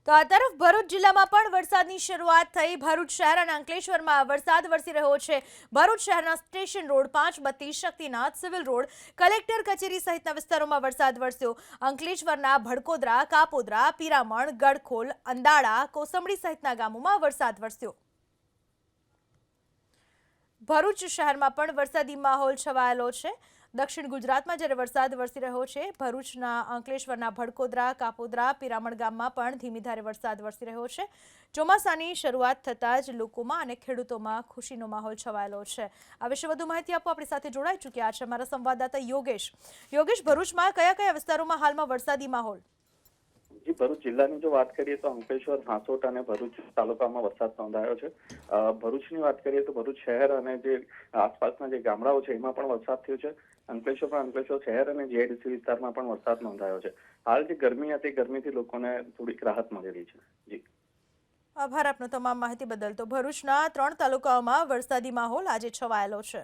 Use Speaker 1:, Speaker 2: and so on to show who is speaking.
Speaker 1: તો આ તરફ ભરૂચ જિલ્લામાં પણ વરસાદની શરૂઆત થઈ। ભરૂચ શહેર અને અંકલેશ્વરમાં વરસાદ વરસી રહ્યો છે। ભરૂચ શહેરના station road, 532, Shaktinath, civil road, collector કચેરી સહિતના વિસ્તારોમાં વરસાદ વરસ્યો। અંકલેશ્વરના ભડકોદરા, કાપોદરા, પીરામણ, ગડખોલ, અંદાડા, કોસંબડી સહિતના ગામોમાં વરસાદ વરસ્યો। ભરૂચ શહેરમાં પણ વરસાદી માહોલ છવાયેલો છે। દક્ષિણ ગુજરાતમાં જ્યારે વરસાદ વરસી રહ્યો છે, ભરૂચના અંકલેશ્વરના ભડકોદરા, કાપોદરા, પીરામણ ગામમાં પણ ધીમી ધારે વરસાદ વરસી રહ્યો છે। ચોમાસાની શરૂઆત થતાં જ લોકોમાં અને ખેડૂતોમાં ખુશીનો માહોલ છવાયેલો છે। આ વિશે વધુ માહિતી આપવા આપણી સાથે જોડાઈ ચૂક્યા છે અમારા સંવાદદાતા યોગેશ। ભરૂચમાં કયા કયા વિસ્તારોમાં હાલમાં વરસાદી માહોલ?
Speaker 2: જી, ભરૂચ જિલ્લાની જો વાત કરીએ તો અંકલેશ્વર, હાંસોટ અને ભરૂચ તાલુકામાં વરસાદ નોંધાયો છે। ભરૂચની વાત કરીએ તો ભરૂચ શહેર અને જે આસપાસના જે ગામડાઓ છે એમાં પણ વરસાદ થયો છે। અંકલેશ્વર શહેર અને જીઆઈડીસી વિસ્તારમાં પણ વરસાદ નોંધાયો છે। હાલ જે ગરમી હતી, ગરમીથી લોકોને થોડીક રાહત મળી રહી છે। જી,
Speaker 1: આભાર આપનો તમામ માહિતી બદલ। તો ભરૂચના 3 તાલુકાઓમાં વરસાદી માહોલ આજે છવાયેલો છે।